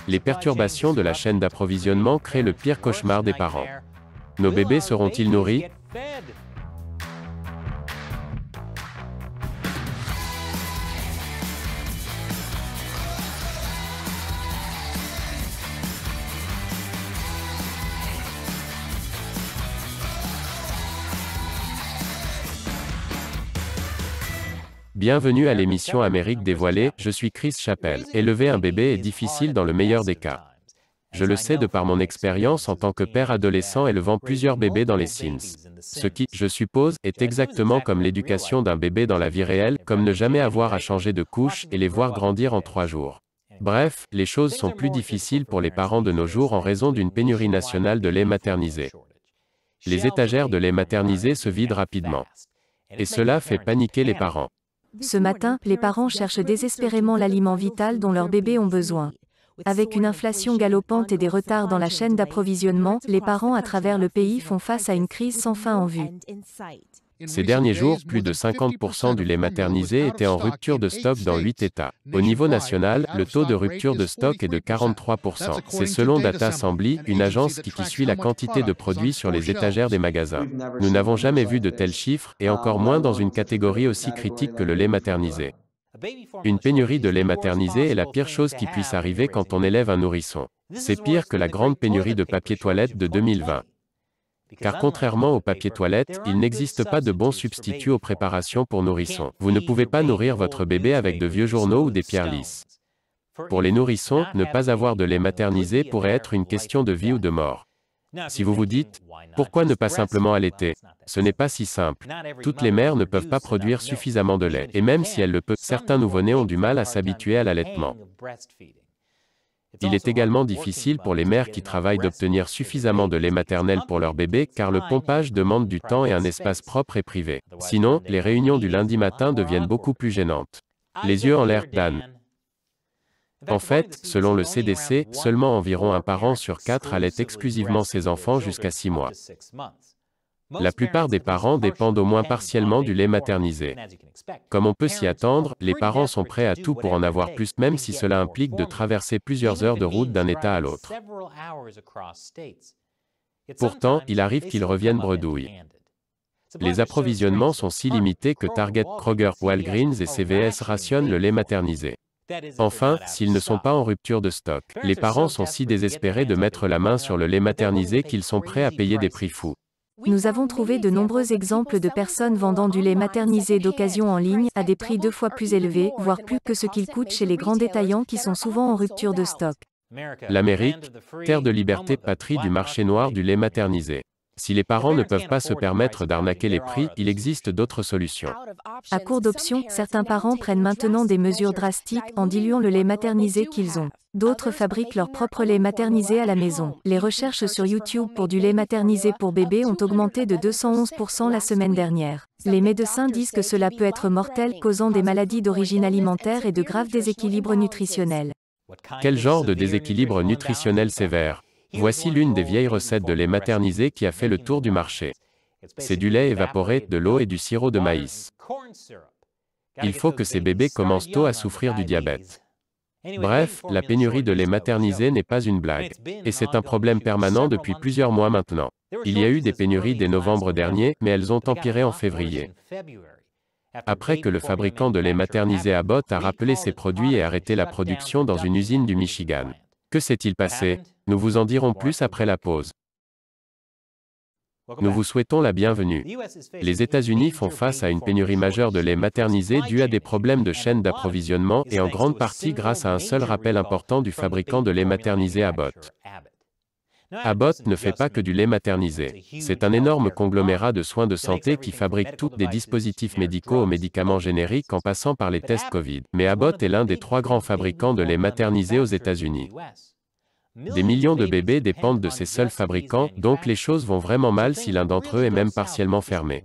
Les perturbations de la chaîne d'approvisionnement créent le pire cauchemar des parents. Nos bébés seront-ils nourris? Bienvenue à l'émission Amérique dévoilée, je suis Chris Chappell. Élever un bébé est difficile dans le meilleur des cas. Je le sais de par mon expérience en tant que père adolescent élevant plusieurs bébés dans les Sims. Ce qui, je suppose, est exactement comme l'éducation d'un bébé dans la vie réelle, comme ne jamais avoir à changer de couche et les voir grandir en 3 jours. Bref, les choses sont plus difficiles pour les parents de nos jours en raison d'une pénurie nationale de lait maternisé. Les étagères de lait maternisé se vident rapidement. Et cela fait paniquer les parents. Ce matin, les parents cherchent désespérément l'aliment vital dont leurs bébés ont besoin. Avec une inflation galopante et des retards dans la chaîne d'approvisionnement, les parents à travers le pays font face à une crise sans fin en vue. Ces derniers jours, plus de 50% du lait maternisé était en rupture de stock dans 8 États. Au niveau national, le taux de rupture de stock est de 43%. C'est selon Data Assembly, une agence qui suit la quantité de produits sur les étagères des magasins. Nous n'avons jamais vu de tels chiffres, et encore moins dans une catégorie aussi critique que le lait maternisé. Une pénurie de lait maternisé est la pire chose qui puisse arriver quand on élève un nourrisson. C'est pire que la grande pénurie de papier toilette de 2020. Car contrairement au papier toilette, il n'existe pas de bons substituts aux préparations pour nourrissons. Vous ne pouvez pas nourrir votre bébé avec de vieux journaux ou des pierres lisses. Pour les nourrissons, ne pas avoir de lait maternisé pourrait être une question de vie ou de mort. Si vous vous dites, pourquoi ne pas simplement allaiter? Ce n'est pas si simple. Toutes les mères ne peuvent pas produire suffisamment de lait. Et même si elles le peuvent, certains nouveau-nés ont du mal à s'habituer à l'allaitement. Il est également difficile pour les mères qui travaillent d'obtenir suffisamment de lait maternel pour leur bébé, car le pompage demande du temps et un espace propre et privé. Sinon, les réunions du lundi matin deviennent beaucoup plus gênantes. Les yeux en l'air, Dan. En fait, selon le CDC, seulement environ un parent sur 4 allait exclusivement ses enfants jusqu'à 6 mois. La plupart des parents dépendent au moins partiellement du lait maternisé. Comme on peut s'y attendre, les parents sont prêts à tout pour en avoir plus, même si cela implique de traverser plusieurs heures de route d'un État à l'autre. Pourtant, il arrive qu'ils reviennent bredouilles. Les approvisionnements sont si limités que Target, Kroger, Walgreens et CVS rationnent le lait maternisé. Enfin, s'ils ne sont pas en rupture de stock, les parents sont si désespérés de mettre la main sur le lait maternisé qu'ils sont prêts à payer des prix fous. Nous avons trouvé de nombreux exemples de personnes vendant du lait maternisé d'occasion en ligne, à des prix 2 fois plus élevés, voire plus que ce qu'il coûte chez les grands détaillants qui sont souvent en rupture de stock. L'Amérique, terre de liberté, patrie du marché noir du lait maternisé. Si les parents ne peuvent pas se permettre d'arnaquer les prix, il existe d'autres solutions. À court d'options, certains parents prennent maintenant des mesures drastiques en diluant le lait maternisé qu'ils ont. D'autres fabriquent leur propre lait maternisé à la maison. Les recherches sur YouTube pour du lait maternisé pour bébés ont augmenté de 211% la semaine dernière. Les médecins disent que cela peut être mortel, causant des maladies d'origine alimentaire et de graves déséquilibres nutritionnels. Quel genre de déséquilibre nutritionnel sévère? Voici l'une des vieilles recettes de lait maternisé qui a fait le tour du marché. C'est du lait évaporé, de l'eau et du sirop de maïs. Il faut que ces bébés commencent tôt à souffrir du diabète. Bref, la pénurie de lait maternisé n'est pas une blague. Et c'est un problème permanent depuis plusieurs mois maintenant. Il y a eu des pénuries dès novembre dernier, mais elles ont empiré en février. Après que le fabricant de lait maternisé Abbott a rappelé ses produits et arrêté la production dans une usine du Michigan. Que s'est-il passé? Nous vous en dirons plus après la pause. Nous vous souhaitons la bienvenue. Les États-Unis font face à une pénurie majeure de lait maternisé due à des problèmes de chaîne d'approvisionnement et en grande partie grâce à un seul rappel important du fabricant de lait maternisé Abbott. Abbott ne fait pas que du lait maternisé. C'est un énorme conglomérat de soins de santé qui fabrique tous des dispositifs médicaux aux médicaments génériques en passant par les tests Covid. Mais Abbott est l'un des 3 grands fabricants de lait maternisé aux États-Unis. Des millions de bébés dépendent de ces seuls fabricants, donc les choses vont vraiment mal si l'un d'entre eux est même partiellement fermé.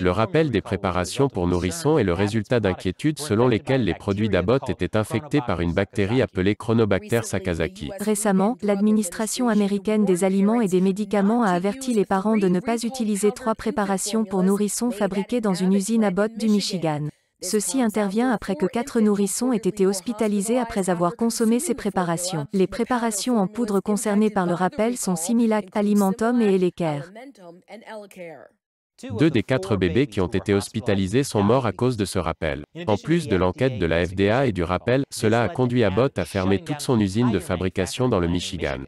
Le rappel des préparations pour nourrissons est le résultat d'inquiétudes selon lesquelles les produits d'Abbott étaient infectés par une bactérie appelée Chronobacter sakazaki. Récemment, l'administration américaine des aliments et des médicaments a averti les parents de ne pas utiliser 3 préparations pour nourrissons fabriquées dans une usine Abbott du Michigan. Ceci intervient après que 4 nourrissons aient été hospitalisés après avoir consommé ces préparations. Les préparations en poudre concernées par le rappel sont Similac, Alimentum et Elecare. 2 des 4 bébés qui ont été hospitalisés sont morts à cause de ce rappel. En plus de l'enquête de la FDA et du rappel, cela a conduit Abbott à fermer toute son usine de fabrication dans le Michigan.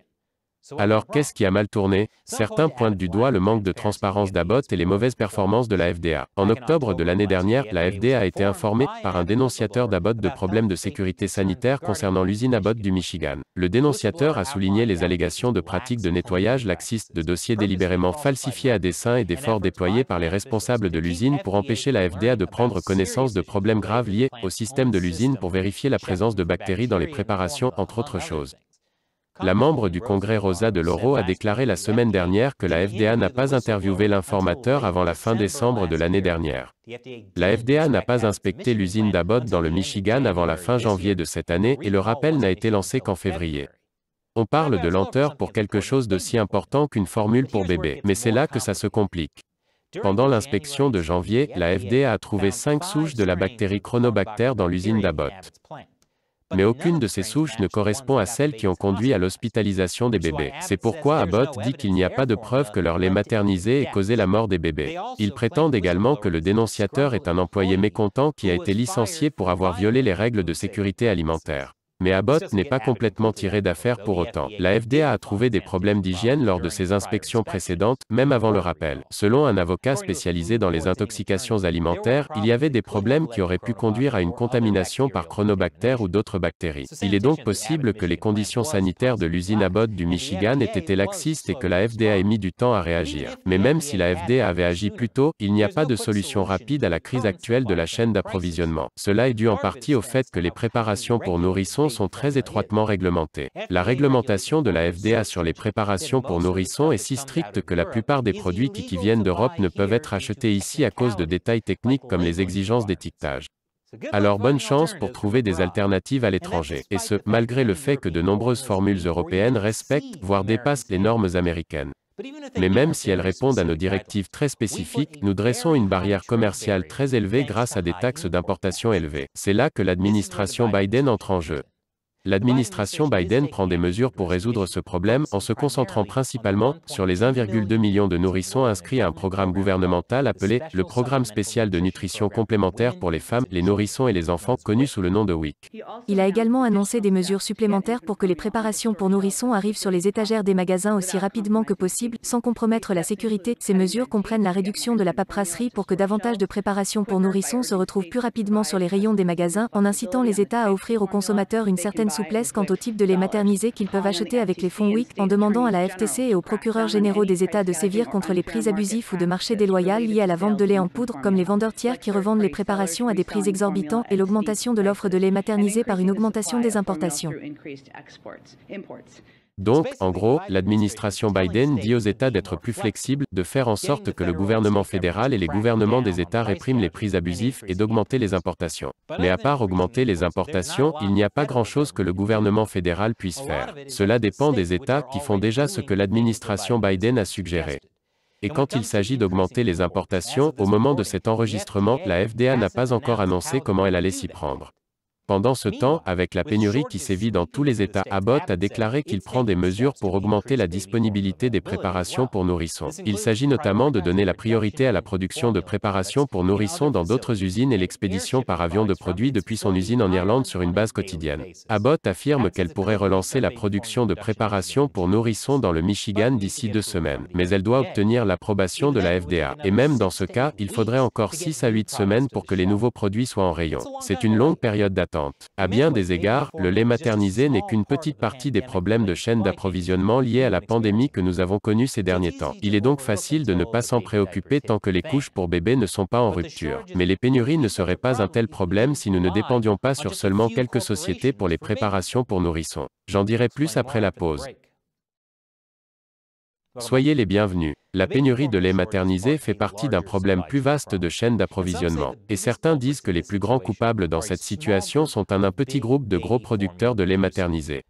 Alors, qu'est-ce qui a mal tourné? Certains pointent du doigt le manque de transparence d'Abbott et les mauvaises performances de la FDA. En octobre de l'année dernière, la FDA a été informée par un dénonciateur d'Abbott de problèmes de sécurité sanitaire concernant l'usine Abbott du Michigan. Le dénonciateur a souligné les allégations de pratiques de nettoyage laxiste de dossiers délibérément falsifiés à dessein et d'efforts déployés par les responsables de l'usine pour empêcher la FDA de prendre connaissance de problèmes graves liés au système de l'usine pour vérifier la présence de bactéries dans les préparations, entre autres choses. La membre du Congrès Rosa DeLauro a déclaré la semaine dernière que la FDA n'a pas interviewé l'informateur avant la fin décembre de l'année dernière. La FDA n'a pas inspecté l'usine d'Abbott dans le Michigan avant la fin janvier de cette année et le rappel n'a été lancé qu'en février. On parle de lenteur pour quelque chose d'aussi important qu'une formule pour bébé, mais c'est là que ça se complique. Pendant l'inspection de janvier, la FDA a trouvé 5 souches de la bactérie Chronobacter dans l'usine d'Abbott. Mais aucune de ces souches ne correspond à celles qui ont conduit à l'hospitalisation des bébés. C'est pourquoi Abbott dit qu'il n'y a pas de preuve que leur lait maternisé ait causé la mort des bébés. Ils prétendent également que le dénonciateur est un employé mécontent qui a été licencié pour avoir violé les règles de sécurité alimentaire. Mais Abbott n'est pas complètement tiré d'affaire pour autant. La FDA a trouvé des problèmes d'hygiène lors de ses inspections précédentes, même avant le rappel. Selon un avocat spécialisé dans les intoxications alimentaires, il y avait des problèmes qui auraient pu conduire à une contamination par Chronobacter ou d'autres bactéries. Il est donc possible que les conditions sanitaires de l'usine Abbott du Michigan aient été laxistes et que la FDA ait mis du temps à réagir. Mais même si la FDA avait agi plus tôt, il n'y a pas de solution rapide à la crise actuelle de la chaîne d'approvisionnement. Cela est dû en partie au fait que les préparations pour nourrissons sont très étroitement réglementées. La réglementation de la FDA sur les préparations pour nourrissons est si stricte que la plupart des produits qui viennent d'Europe ne peuvent être achetés ici à cause de détails techniques comme les exigences d'étiquetage. Alors bonne chance pour trouver des alternatives à l'étranger, et ce, malgré le fait que de nombreuses formules européennes respectent, voire dépassent les normes américaines. Mais même si elles répondent à nos directives très spécifiques, nous dressons une barrière commerciale très élevée grâce à des taxes d'importation élevées. C'est là que l'administration Biden entre en jeu. L'administration Biden prend des mesures pour résoudre ce problème en se concentrant principalement sur les 1,2 million de nourrissons inscrits à un programme gouvernemental appelé le Programme spécial de nutrition complémentaire pour les femmes, les nourrissons et les enfants, connu sous le nom de WIC. Il a également annoncé des mesures supplémentaires pour que les préparations pour nourrissons arrivent sur les étagères des magasins aussi rapidement que possible, sans compromettre la sécurité. Ces mesures comprennent la réduction de la paperasserie pour que davantage de préparations pour nourrissons se retrouvent plus rapidement sur les rayons des magasins, en incitant les États à offrir aux consommateurs une certaine souplesse quant au type de lait maternisé qu'ils peuvent acheter avec les fonds WIC, en demandant à la FTC et aux procureurs généraux des États de sévir contre les prix abusifs ou de marché déloyal liés à la vente de lait en poudre, comme les vendeurs tiers qui revendent les préparations à des prix exorbitants, et l'augmentation de l'offre de lait maternisé par une augmentation des importations. Donc, en gros, l'administration Biden dit aux États d'être plus flexibles, de faire en sorte que le gouvernement fédéral et les gouvernements des États répriment les prix abusifs et d'augmenter les importations. Mais à part augmenter les importations, il n'y a pas grand-chose que le gouvernement fédéral puisse faire. Cela dépend des États qui font déjà ce que l'administration Biden a suggéré. Et quand il s'agit d'augmenter les importations, au moment de cet enregistrement, la FDA n'a pas encore annoncé comment elle allait s'y prendre. Pendant ce temps, avec la pénurie qui sévit dans tous les États, Abbott a déclaré qu'il prend des mesures pour augmenter la disponibilité des préparations pour nourrissons. Il s'agit notamment de donner la priorité à la production de préparations pour nourrissons dans d'autres usines et l'expédition par avion de produits depuis son usine en Irlande sur une base quotidienne. Abbott affirme qu'elle pourrait relancer la production de préparations pour nourrissons dans le Michigan d'ici 2 semaines, mais elle doit obtenir l'approbation de la FDA. Et même dans ce cas, il faudrait encore 6 à 8 semaines pour que les nouveaux produits soient en rayon. C'est une longue période d'attente. À bien des égards, le lait maternisé n'est qu'une petite partie des problèmes de chaîne d'approvisionnement liés à la pandémie que nous avons connue ces derniers temps. Il est donc facile de ne pas s'en préoccuper tant que les couches pour bébés ne sont pas en rupture. Mais les pénuries ne seraient pas un tel problème si nous ne dépendions pas sur seulement quelques sociétés pour les préparations pour nourrissons. J'en dirai plus après la pause. Soyez les bienvenus. La pénurie de lait maternisé fait partie d'un problème plus vaste de chaîne d'approvisionnement. Et certains disent que les plus grands coupables dans cette situation sont un petit groupe de gros producteurs de lait maternisé.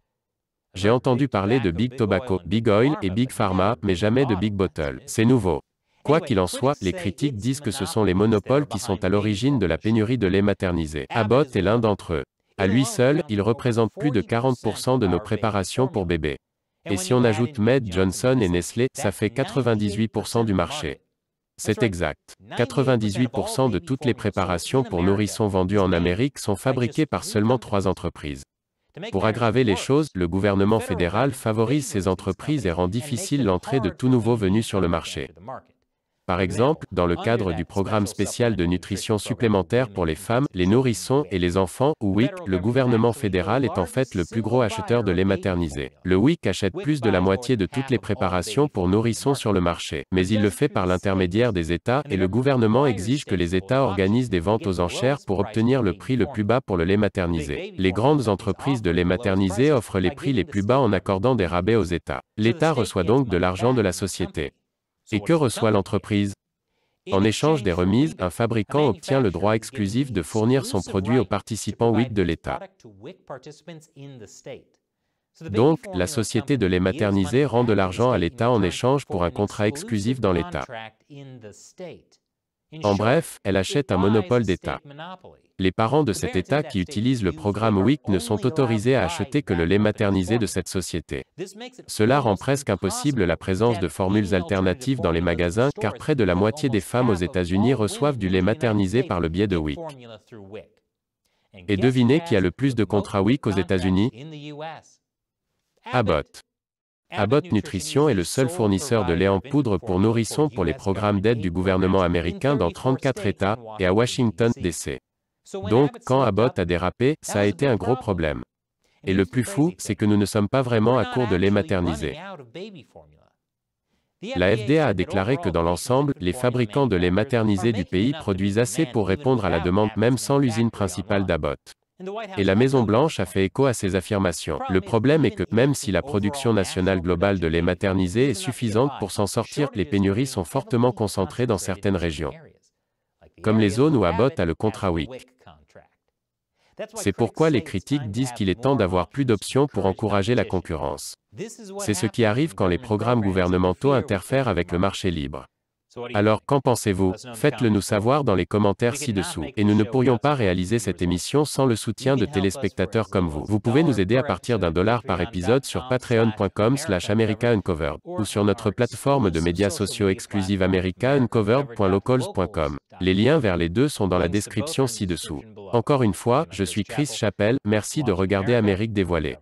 J'ai entendu parler de Big Tobacco, Big Oil et Big Pharma, mais jamais de Big Bottle. C'est nouveau. Quoi qu'il en soit, les critiques disent que ce sont les monopoles qui sont à l'origine de la pénurie de lait maternisé. Abbott est l'un d'entre eux. À lui seul, il représente plus de 40% de nos préparations pour bébés. Et si on ajoute Mead Johnson et Nestlé, ça fait 98% du marché. C'est exact. 98% de toutes les préparations pour nourrissons vendues en Amérique sont fabriquées par seulement 3 entreprises. Pour aggraver les choses, le gouvernement fédéral favorise ces entreprises et rend difficile l'entrée de tout nouveau venu sur le marché. Par exemple, dans le cadre du programme spécial de nutrition supplémentaire pour les femmes, les nourrissons et les enfants, ou WIC, le gouvernement fédéral est en fait le plus gros acheteur de lait maternisé. Le WIC achète plus de la moitié de toutes les préparations pour nourrissons sur le marché, mais il le fait par l'intermédiaire des États, et le gouvernement exige que les États organisent des ventes aux enchères pour obtenir le prix le plus bas pour le lait maternisé. Les grandes entreprises de lait maternisé offrent les prix les plus bas en accordant des rabais aux États. L'État reçoit donc de l'argent de la société. Et que reçoit l'entreprise? En échange des remises, un fabricant obtient le droit exclusif de fournir son produit aux participants WIC de l'État. Donc, la société de lait maternisé rend de l'argent à l'État en échange pour un contrat exclusif dans l'État. En bref, elle achète un monopole d'État. Les parents de cet État qui utilisent le programme WIC ne sont autorisés à acheter que le lait maternisé de cette société. Cela rend presque impossible la présence de formules alternatives dans les magasins, car près de la moitié des femmes aux États-Unis reçoivent du lait maternisé par le biais de WIC. Et devinez qui a le plus de contrats WIC aux États-Unis? Abbott. Abbott Nutrition est le seul fournisseur de lait en poudre pour nourrissons pour les programmes d'aide du gouvernement américain dans 34 États, et à Washington, D.C. Donc, quand Abbott a dérapé, ça a été un gros problème. Et le plus fou, c'est que nous ne sommes pas vraiment à court de lait maternisé. La FDA a déclaré que dans l'ensemble, les fabricants de lait maternisé du pays produisent assez pour répondre à la demande même sans l'usine principale d'Abbott. Et la Maison-Blanche a fait écho à ces affirmations. Le problème est que, même si la production nationale globale de lait maternisé est suffisante pour s'en sortir, les pénuries sont fortement concentrées dans certaines régions, comme les zones où Abbott a le contrat WIC. C'est pourquoi les critiques disent qu'il est temps d'avoir plus d'options pour encourager la concurrence. C'est ce qui arrive quand les programmes gouvernementaux interfèrent avec le marché libre. Alors, qu'en pensez-vous? Faites-le nous savoir dans les commentaires ci-dessous. Et nous ne pourrions pas réaliser cette émission sans le soutien de téléspectateurs comme vous. Vous pouvez nous aider à partir d'$1 par épisode sur patreon.com/americauncovered ou sur notre plateforme de médias sociaux exclusive americauncovered.locals.com. Les liens vers les deux sont dans la description ci-dessous. Encore une fois, je suis Chris Chappell, merci de regarder Amérique dévoilée.